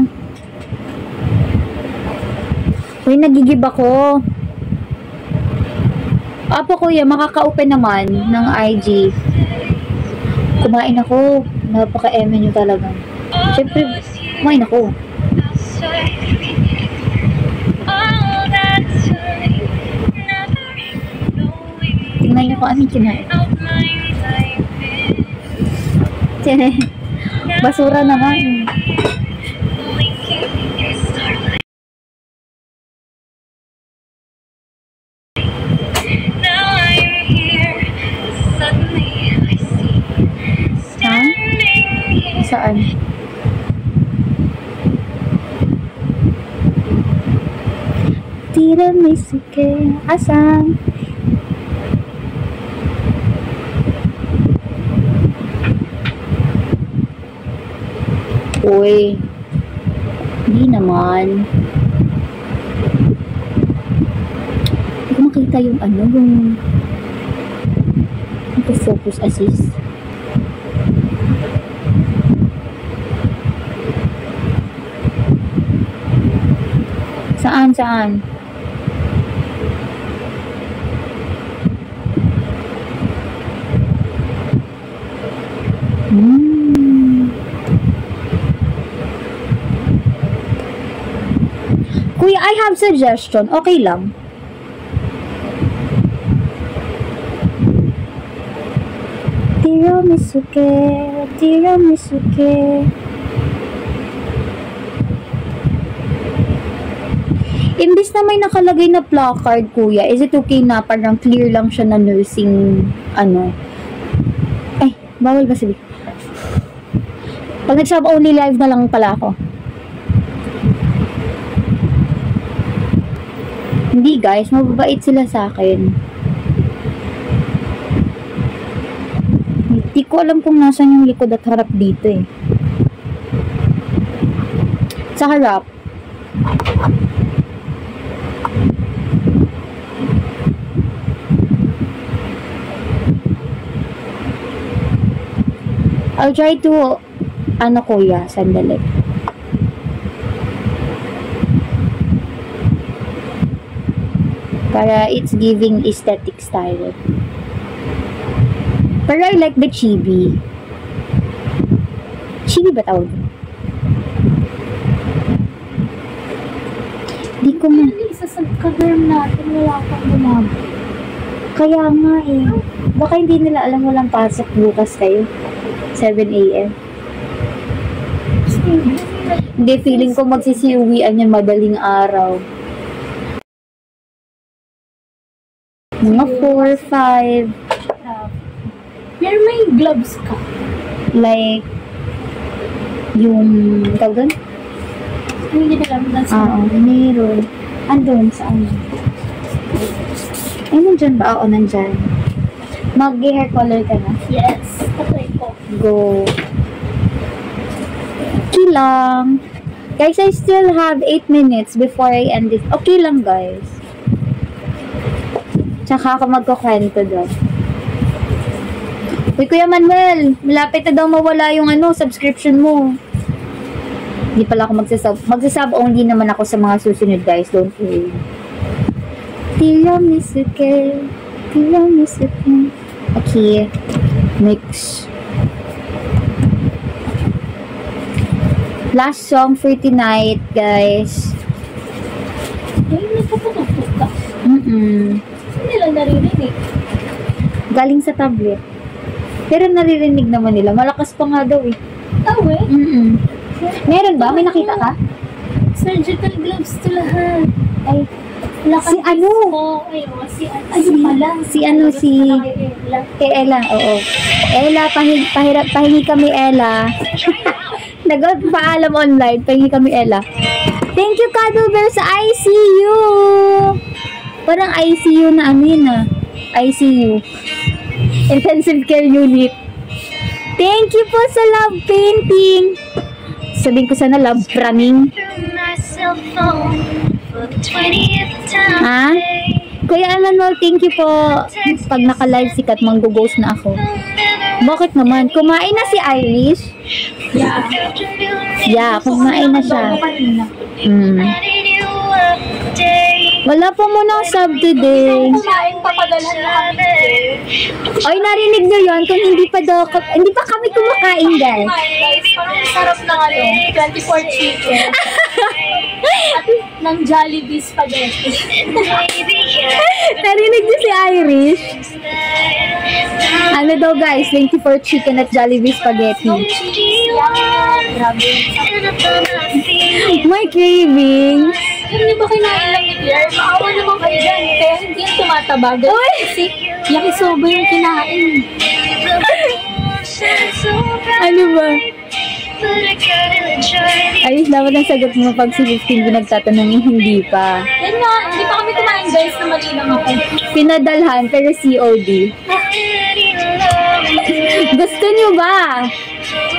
Uy, nagigib ako. Apo kuya, makaka-open naman ng IG. Kumain ako. Napaka-eme nyo talaga. Siyempre, kumain ako. Tingnan nyo kung anong kinain. Basura naman. Ha? Saan? Tiramisu ke asan? Uy, hindi naman. Hindi ko makita yung ano, yung focus assist. Saan? Kuya, I have suggestion. Okay lang. Tiramisu ke. Imbis na may nakalagay na placard, kuya, is it okay na parang clear lang siya na nursing, ano? Ay, bawal ba sabi? Pag nagsab only live na lang pala ako. Hindi guys, mababait sila sa akin. Hindi ko alam kung nasan yung likod at harap dito eh. Sa harap. I'll try to, ano kuya, sandali. Para it's giving aesthetic style. Pero I like the chibi. Chibi ba tawag? Di ko na. Isa sa kaderm natin, wala kang gumagawa. Kaya nga eh. Baka hindi nila alam walang pasok bukas kayo. 7 AM. Hindi, feeling ko magsisiuwian yan madaling araw. Mga 4, 5. Pero may gloves ka. Like, yung, tawag doon? Hindi ka lang lang sa Oo, meron. Andun, saan? Ay, nandyan ba? Oo, nandyan. Mag-hair color ka na? Yes. Okay ko. Go. Okay lang. Guys, I still have 8 minutes before I end this. Okay lang, guys. Tsaka ako magkukwento doon. Uy, Kuya Manuel, malapit na daw mawala yung subscription mo. Hindi pala ako magsasub. Magsasub only naman ako sa mga susunod, guys. Don't worry. Tiramisu ke. Okay. Mix. Last song for tonight, guys. Ay, nagpapatugtog ka. Hindi nila naririnig. Galing sa tablet. Pero naririnig naman nila. Malakas pa nga daw eh. Tawe? Meron ba? May nakita ka? Surgical gloves to lahat. Ay, si ano? Si kay Ella, oo. Ella, pahingi kami, Ella. Nag-paalam online. Pahingi kami, Ella. Thank you, Cuddle Bear, sa ICU. Parang ICU na ano yun ah. ICU. Intensive Care Unit. Thank you po sa love painting. Sabihin ko sana love praning. Ha? Kuya Emmanuel, thank you po. Pag naka-live sikat, manggo-ghost na ako. Bakit naman? Kumain na si Irish? Yeah, kumain na siya. Wala po muna sub today. Kumain, papadalhan lahat. Ay, narinig nyo yun? Kung hindi pa kami kumakain, guys. Guys, parang sarap ng 24 chicken. At ng Jollibee spaghetti. Narinig nyo si Irish? Ano daw, guys? 24 chicken at Jollibee spaghetti. Grabe. My cravings. Hindi ba kinain lang ni Pierre? Maawa naman kayo dyan. Kaya hindi yung tumataba. Kasi yakisoba yung kinain. Ano ba? Ayos, dapat ang sagot mo pag si 15 nagtatanong hindi pa. Yan nga, hindi pa kami kumain guys na mali lang ako. Pinadalhan pero COD. Gusto nyo ba?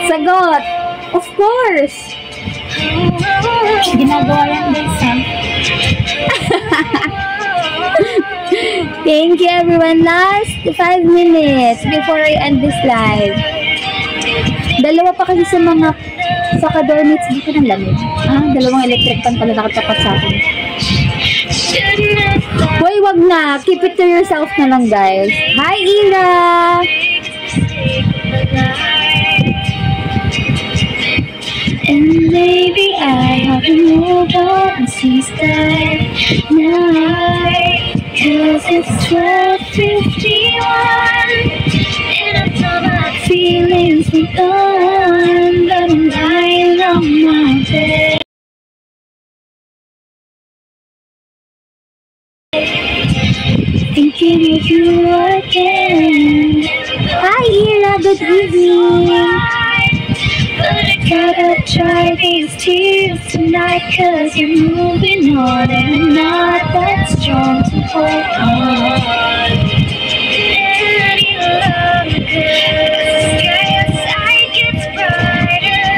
Sagot! Of course! Ginagawa yan guys ha. Thank you everyone. Last 5 minutes before I end this live. Dalawa pa kasi sa mga dormits dito ng lamig. Dalawang electric fan pala nakatapat sa akin. Hoy, wag na. Keep it to yourself na lang, guys. Hi, Ira! And maybe I have to move on since that night, 'cause it's 12:51 and I thought my feelings were gone, but I'm lying on my bed. Thinking of you again. Hi, Ira. Good evening. But I gotta dry these tears tonight, 'cause you're moving on and I'm not that strong to hold on. Any longer, the sky outside gets brighter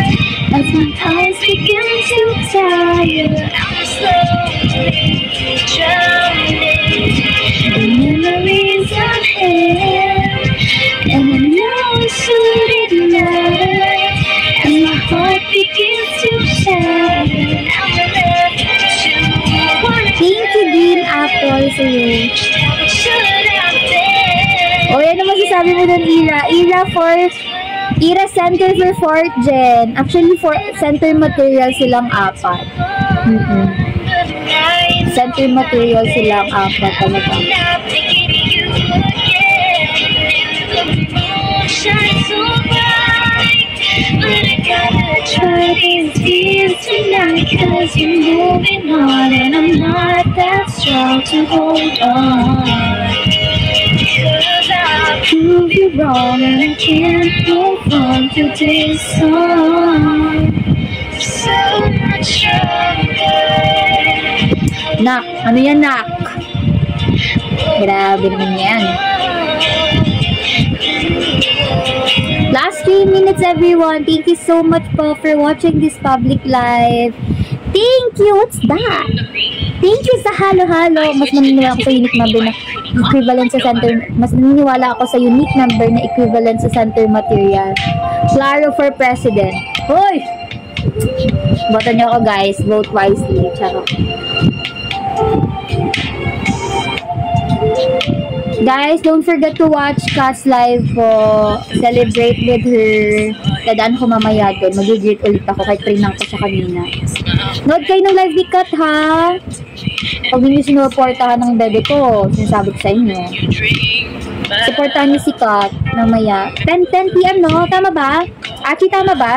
as my eyes begin to tire. I'm slowly drowning in memories of him, and I know it shouldn't matter. And my heart begins to shatter. Thank you, Green Apple, sa'yo. O, yan naman sasabi mo dun, Ira. Ira Center for 4th Gen. Actually, for center material silang 4. Center material silang 4 talaga. But I gotta try these tears tonight, 'cause you're moving on and I'm not that strong to hold on. 'Cause I prove you wrong and I can't move on to this song. So much stronger. Nak, ano yan, Nak? Grabe naman yan. Last 3 minutes, everyone. Thank you so much po for watching this public live. Thank you. What's that? Thank you sa halo-halo. Mas naniniwala ako sa unique number na equivalent sa center. Mas naniniwala ako sa unique number na equivalent sa center material. Claro for president. Hoy! Botan niyo ako, guys. Vote wisely. Charot. Guys, don't forget to watch Kat's live po. Celebrate with her. Dadaan ko mamaya doon. Mag-greet ulit ako kahit prinang ko siya kanina. Nood kayo ng live ni Kat, ha? Pag hindi sinuportahan ng bebe ko, sinasabi ko sa inyo. Supportahan niyo si Kat mamaya. 10 PM, no? Tama ba? Aki, tama ba?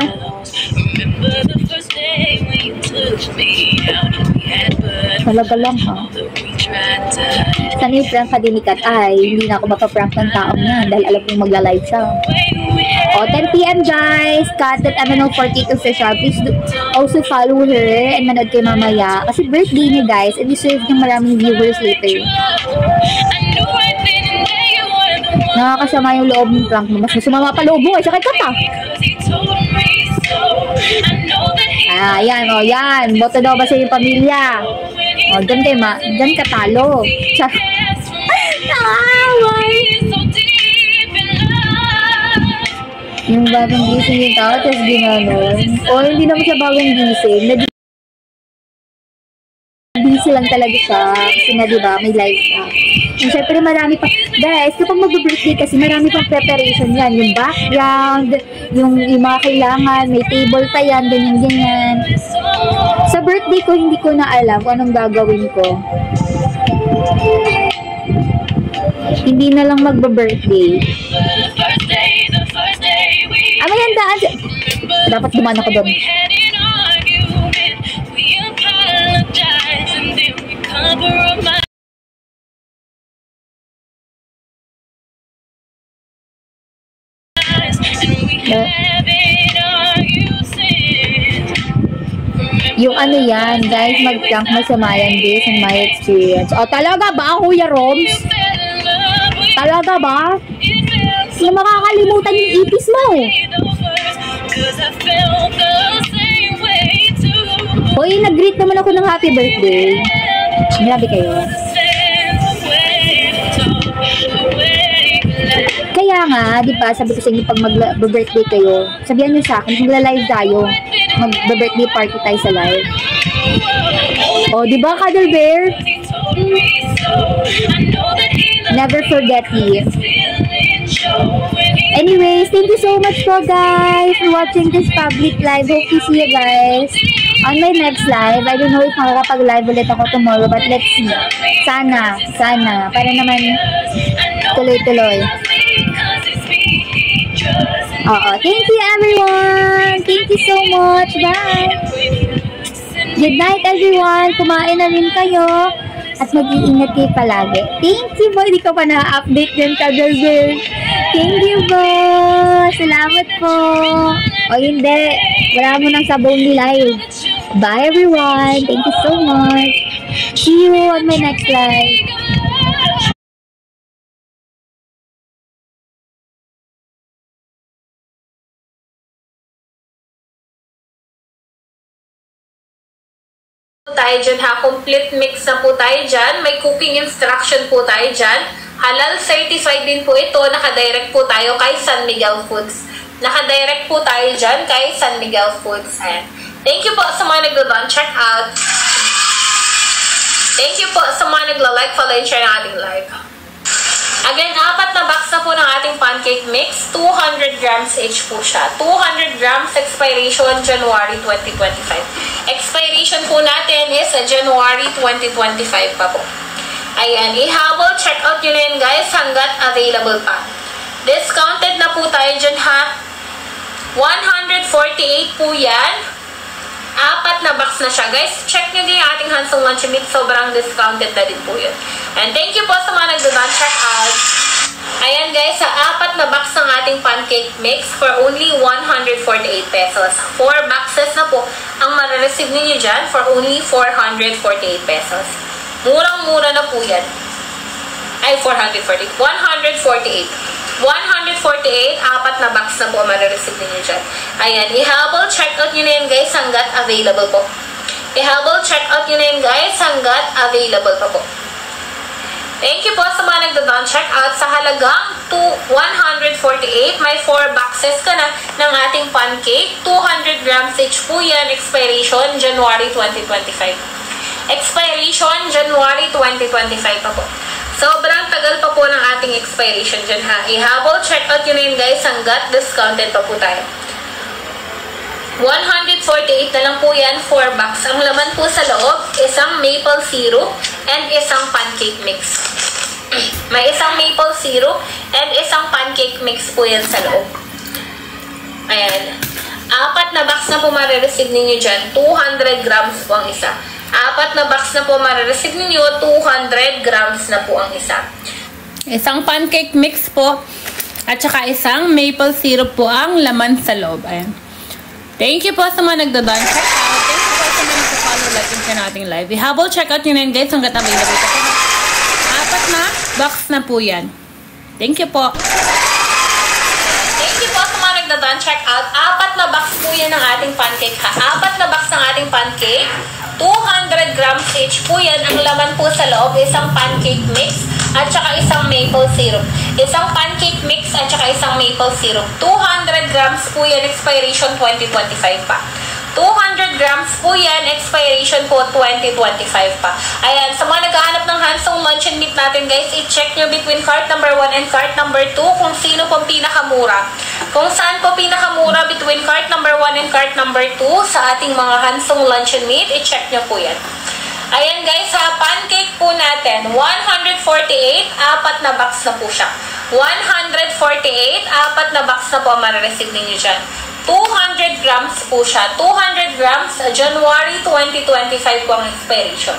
Talaga lang, ha? Sana yung prank ka din ni Kat ay hindi na ako mapaprank ng taong yan dahil alam kong magla-live siya. O, 10 p.m. guys. Kat@MNO48 official. Please also follow her and manood kayo mamaya. Kasi birthday niya guys. And deserve niya maraming viewers later. Nakakasama yung loob ng prank mo. Mas sumama pa loob mo. Ay, sakit ka pa. Ayan, o, yan. Boto daw ba sa yung pamilya? O, dyan kayo dyan ka talo. Nakaway. Yung bagong gising yung tao, tapos ginanon. O, hindi naman siya bagong gising. Busy lang talaga siya. Kasi na, diba, may live siya. And syempre, marami pa. Guys, kapag mag-birthday kasi, marami pang preparation yan. Yung background, yung mga kailangan, may table pa yan, ganyan-ganyan. Sa birthday ko, hindi ko na alam kung anong gagawin ko. Hindi na lang magba-birthday. May handaan. Dapat dumaan ako doon. Yung ano yan, guys, mag-prank masama yan based on my experience. O, talaga ba, Kuya Roms? Talaga ba? Hindi makakalimutan yung ipis mo. Hoy, nag-greet naman ako ng happy birthday. Grabe kayo. Kaya nga, di ba, sabi ko sa inyo, pag mag-birthday kayo, sabihan nyo sa akin, magla-live tayo. Mag-birthday party tayo sa live. O, di ba, Cuddle Bear? Never forget it. Anyways, thank you so much po, guys, for watching this public live. Hope to see you guys on my next live. I don't know if makakapag-live ulit ako tomorrow, but let's see. Sana. Para naman tuloy-tuloy. Thank you everyone. Thank you so much. Bye. Good night everyone. Kumain na rin kayo. At mag-iingat kayo palagi. Thank you po. Hindi ko pa na-update din, Cuddle Bear. Thank you po. Salamat po. O hindi. Wala mo nang sa Bonely Live. Bye everyone. Thank you so much. See you on my next live. Tayo dyan ha, complete mix na po tayo dyan, may cooking instruction po tayo dyan, halal certified din po ito, nakadirect po tayo kay San Miguel Foods, nakadirect po tayo dyan kay San Miguel Foods. Ayan. Thank you po sa mga nagla-lunch, check out. Thank you po sa mga nagla-like, follow and share ng ating live. Again, 4 na box na po ng ating pancake mix. 200 grams each po siya. 200 grams expiration January 2025. Expiration po natin is January 2025 pa po. Ayan, ihabol, check out nyo na yun guys hanggat available pa. Discounted na po tayo dyan ha. 148 po yan. 4 na box na siya guys. Check nyo din yung ating Hansong Lunch Mix. Sobrang discounted na din po yun. And thank you po sa mga nagdadaan. Check out. Ayan guys, sa 4 na box ng ating pancake mix for only 148 pesos. 4 boxes na po ang marireceive ninyo dyan for only 448 pesos. Murang-mura na po yan. Ay, 148. 148, 4 na box na po marireceive ninyo dyan. Ayan, ihabol, check out nyo na yun guys hanggat available po. Ihabol, check out nyo na yun guys hanggat available pa po. Thank you po sa mga nagdadaan check out sa halagang 148. May 4 boxes ka na ng ating pancake. 200 grams each po yan. Expiration January 2025. Expiration January 2025 pa po. Sobrang tagal pa po ng ating expiration dyan ha. Ihabol, check out yun yun guys hanggat discounted pa po tayo. 148 na lang po yan, 4 box. Ang laman po sa loob, isang maple syrup and isang pancake mix. May isang maple syrup and isang pancake mix po yan sa loob. Ayan. 4 na box na po marireceive ninyo dyan. 200 grams po ang isa. 4 na box na po marireceive ninyo. 200 grams na po ang isa. Isang pancake mix po. At saka isang maple syrup po ang laman sa loob. Ayan. Thank you po sa mga nagdadaan. Check out. Thank you po sa mga nagpa-follow, like, and share nating live. I-habol check out nyo na yun guys hanggat available. Apat na box na po yan. Thank you po. Thank you po sa mga nagdadaan. Check out. Apat na box po yan ng ating pancake ha. Apat na box ng ating pancake. 200 grams each po yan. Ang laman po sa loob, isang pancake mix at saka isang maple syrup. Isang pancake mix at saka isang maple syrup. 200 grams po yan, expiration 2025 pa. 200 grams po yan, expiration po 2025 pa. Ayan, sa mga naghahanap ng Hansong luncheon meat natin guys, i-check nyo between cart number 1 and cart number 2 kung sino po pinakamura. Kung saan po pinakamura between cart number 1 and cart number 2 sa ating mga Hansong luncheon meat, i-check nyo po yan. Ayan guys, sa pancake po natin, 148, apat na box na po siya. 148, apat na box na po ang marireceive ninyo dyan. 200 grams po siya. 200 grams, January 2025 po ang expiration.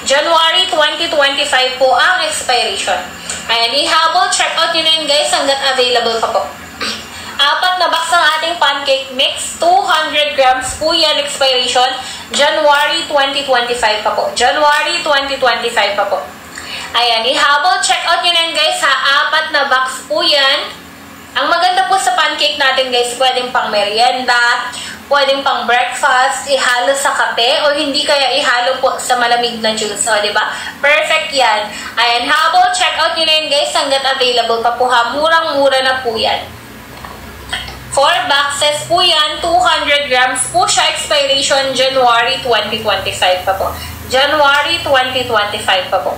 January 2025 po ang expiration. Ayan, i-habol, check out nyo na yun guys hanggat available pa po. Apat na box ng ating pancake mix, 200 grams po yan, expiration, January 2025 pa po. January 2025 pa po. Ayan, i-habol, check out nyo na yun guys ha. Apat na box po yan. Ang maganda po sa pancake natin guys, pwedeng pang merienda, pwedeng pang breakfast, ihalo sa kape, o hindi kaya ihalo po sa malamig na juice, o diba? Perfect yan. Ayan, habol, check out nyo na yun guys hanggat available pa po ha. Murang-mura na po yan. 4 boxes po yan, 200 grams po siya, expiration January 2025 pa po. January 2025 pa po.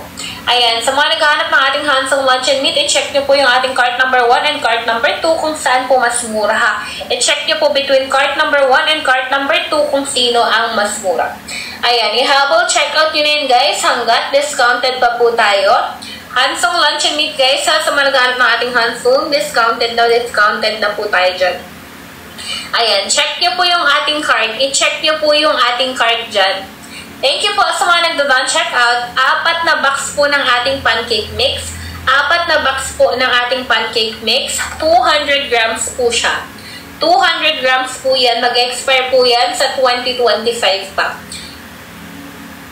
Ayan, sa mga naghahanap ng ating Hansong luncheon meat, i-check nyo po yung ating cart number 1 and cart number 2 kung saan po mas mura ha. I-check nyo po between cart number 1 and cart number 2 kung sino ang mas mura. Ayan, i-habol, check out nyo na yun guys hanggat discounted pa po tayo. Hansong luncheon meat guys, sa mga naghahanap ng ating Hansong, discounted na po tayo dyan. Ayan, check nyo po yung ating cart. I-check nyo po yung ating cart dyan. Thank you po sa mga nagdadaan check out. Apat na box po ng ating pancake mix. Apat na box po ng ating pancake mix. 200 grams po siya. 200 grams po yan. Mag-expire po yan sa 2025 pa.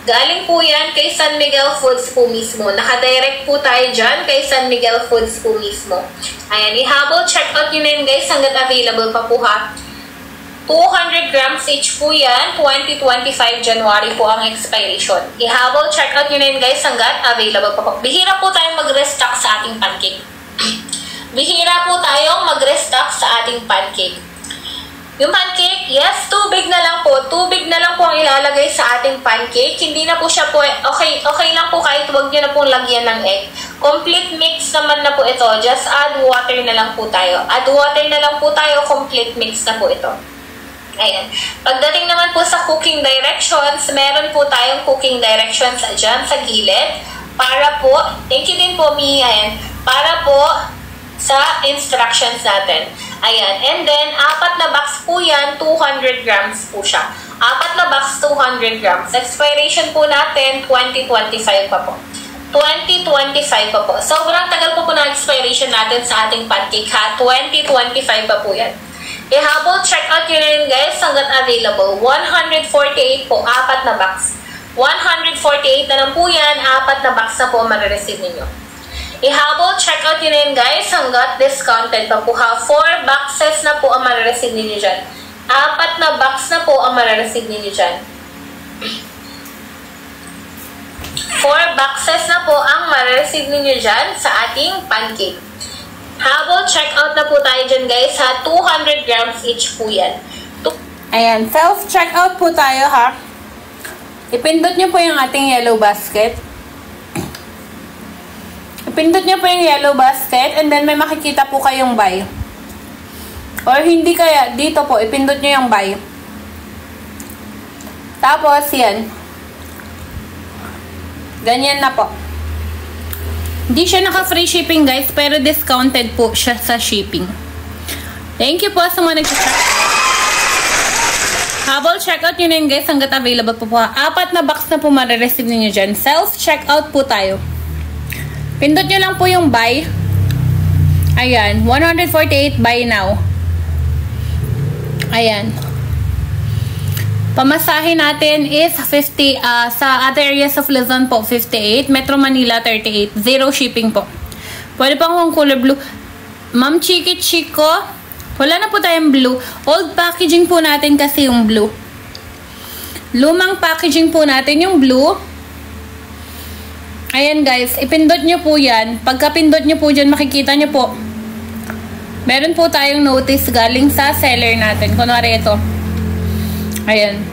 Galing po yan kay San Miguel Foods po mismo. Nakadirect po tayo dyan kay San Miguel Foods po mismo. Ayan, i-habol check out nyo na yun guys hanggat available pa po ha. 200 grams each po yan, 2025 January po ang expiration. I-habol, check out nyo na yun guys hanggat available pa po. Bihira po tayong mag-restock sa ating pancake. Bihira po tayong mag-restock sa ating pancake. Yung pancake, yes, tubig na lang po. Tubig na lang po ang ilalagay sa ating pancake. Hindi na po siya po, okay lang po kahit huwag nyo na pong lagyan ng egg. Complete mix naman na po ito. Just add water na lang po tayo. Add water na lang po tayo, complete mix na po ito. Ayan. Pagdating naman po sa cooking directions, meron po tayong cooking directions dyan sa gilid. Para po, thank you din po, Mi. Ayan. Para po sa instructions natin. Ayan. And then, apat na box po yan, 200 grams po siya. Apat na box, 200 grams. Expiration po natin, 2025 pa po. 2025 pa po. Sobrang tagal po na expiration natin sa ating pancake ha. 2025 pa po yan. I-habol, check out nyo na yun guys hanggat available. 148 po, apat na box. 148 na lang po yan, apat na box na po ang marireceive ninyo. I-habol, check out nyo na yun guys hanggat discounted pa po ha. 4 boxes na po ang marireceive ninyo dyan. Apat na box na po ang marireceive ninyo dyan. 4 boxes na po ang marireceive ninyo dyan sa ating pancake. Habol, check out na po tayo dyan guys ha. 200 grams each po yan. Ayan, self-check out po tayo ha. Ipindot nyo po yung ating yellow basket. Ipindot nyo po yung yellow basket and then may makikita po kayong buy. Or hindi kaya, dito po, ipindot nyo yung buy. Tapos yan. Ganyan na po. Hindi siya naka-free shipping guys, pero discounted po siya sa shipping. Thank you po sa mga nag-check. Habol, check out nyo na yun guys hanggat available po po. Apat na box na po marireceive ninyo dyan. Self-check out po tayo. Pindot nyo lang po yung buy. Ayan, 148 buy now. Ayan. Pamasahe natin is 50, sa other areas of Luzon po, 58. Metro Manila, 38. Zero shipping po. Pwede pa akong color blue. Ma'am Chiki Chico, wala na po tayong blue. Old packaging po natin kasi yung blue. Lumang packaging po natin yung blue. Ayan guys, ipindot nyo po yan. Pagka pindot nyo po dyan, makikita nyo po. Meron po tayong notice galing sa seller natin. Kunwari ito. Ayan.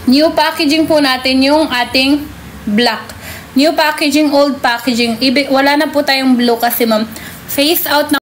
New packaging po natin yung ating black. New packaging, old packaging. Wala na po tayong blue kasi ma'am. Face out na